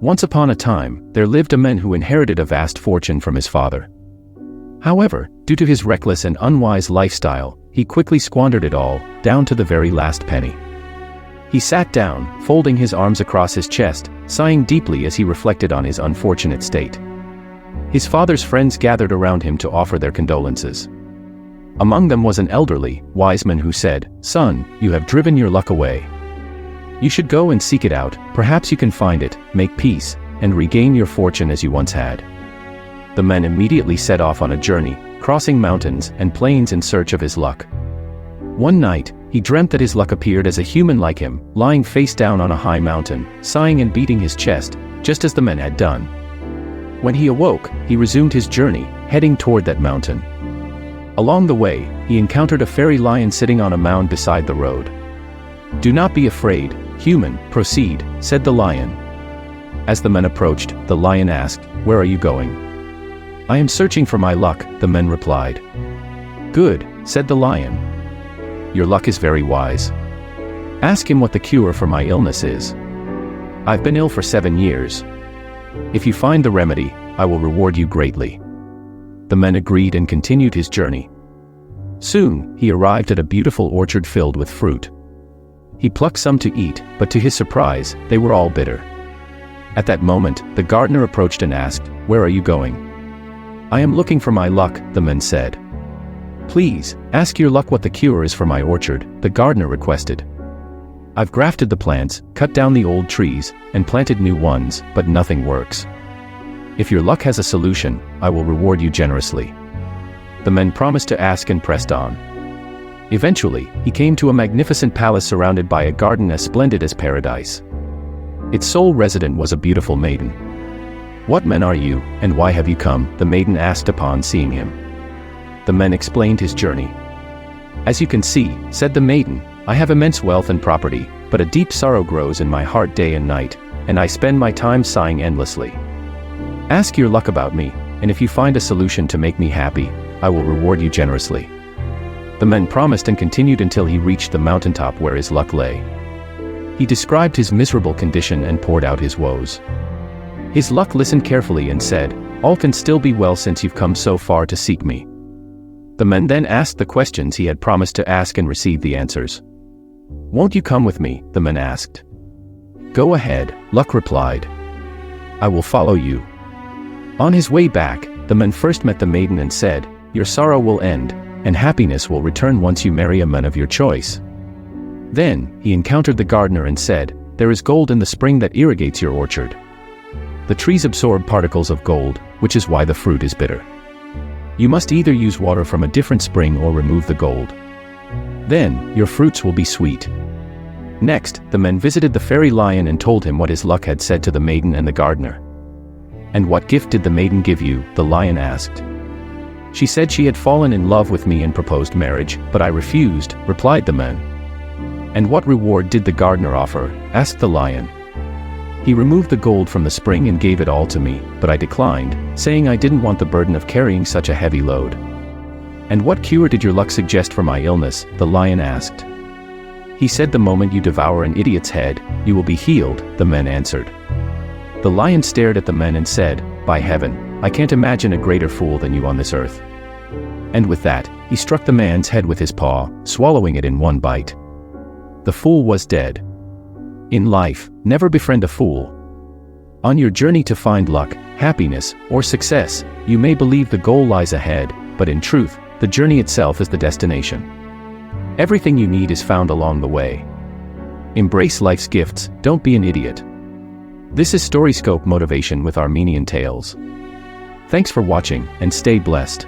Once upon a time, there lived a man who inherited a vast fortune from his father. However, due to his reckless and unwise lifestyle, he quickly squandered it all, down to the very last penny. He sat down, folding his arms across his chest, sighing deeply as he reflected on his unfortunate state. His father's friends gathered around him to offer their condolences. Among them was an elderly, wise man who said, "Son, you have driven your luck away. You should go and seek it out, perhaps you can find it, make peace, and regain your fortune as you once had." The man immediately set off on a journey, crossing mountains and plains in search of his luck. One night, he dreamt that his luck appeared as a human like him, lying face down on a high mountain, sighing and beating his chest, just as the man had done. When he awoke, he resumed his journey, heading toward that mountain. Along the way, he encountered a fairy lion sitting on a mound beside the road. "Do not be afraid, human, proceed," said the lion. As the man approached, the lion asked, "Where are you going?" "I am searching for my luck," the man replied. "Good," said the lion. "Your luck is very wise. Ask him what the cure for my illness is. I've been ill for 7 years. If you find the remedy, I will reward you greatly." The man agreed and continued his journey. Soon, he arrived at a beautiful orchard filled with fruit. He plucked some to eat, but to his surprise, they were all bitter. At that moment, the gardener approached and asked, "Where are you going?" "I am looking for my luck," the man said. "Please, ask your luck what the cure is for my orchard," the gardener requested. "I've grafted the plants, cut down the old trees, and planted new ones, but nothing works. If your luck has a solution, I will reward you generously." The man promised to ask and pressed on. Eventually, he came to a magnificent palace surrounded by a garden as splendid as paradise. Its sole resident was a beautiful maiden. "What man are you, and why have you come?" the maiden asked upon seeing him. The man explained his journey. "As you can see," said the maiden, "I have immense wealth and property, but a deep sorrow grows in my heart day and night, and I spend my time sighing endlessly. Ask your luck about me, and if you find a solution to make me happy, I will reward you generously." The man promised and continued until he reached the mountaintop where his luck lay. He described his miserable condition and poured out his woes. His luck listened carefully and said, "All can still be well since you've come so far to seek me." The man then asked the questions he had promised to ask and received the answers. "Won't you come with me?" the man asked. "Go ahead," luck replied. "I will follow you." On his way back, the man first met the maiden and said, "Your sorrow will end, and happiness will return once you marry a man of your choice." Then, he encountered the gardener and said, "There is gold in the spring that irrigates your orchard. The trees absorb particles of gold, which is why the fruit is bitter. You must either use water from a different spring or remove the gold. Then, your fruits will be sweet." Next, the man visited the fairy lion and told him what his luck had said to the maiden and the gardener. "And what gift did the maiden give you?" the lion asked. "She said she had fallen in love with me and proposed marriage, but I refused," replied the man. "And what reward did the gardener offer?" asked the lion. "He removed the gold from the spring and gave it all to me, but I declined, saying I didn't want the burden of carrying such a heavy load." "And what cure did your luck suggest for my illness?" the lion asked. "He said the moment you devour an idiot's head, you will be healed," the man answered. The lion stared at the man and said, "By heaven, I can't imagine a greater fool than you on this earth." And with that, he struck the man's head with his paw, swallowing it in one bite. The fool was dead. In life, never befriend a fool. On your journey to find luck, happiness, or success, you may believe the goal lies ahead, but in truth, the journey itself is the destination. Everything you need is found along the way. Embrace life's gifts, don't be an idiot. This is Storyscope Motivation with Armenian Tales. Thanks for watching, and stay blessed.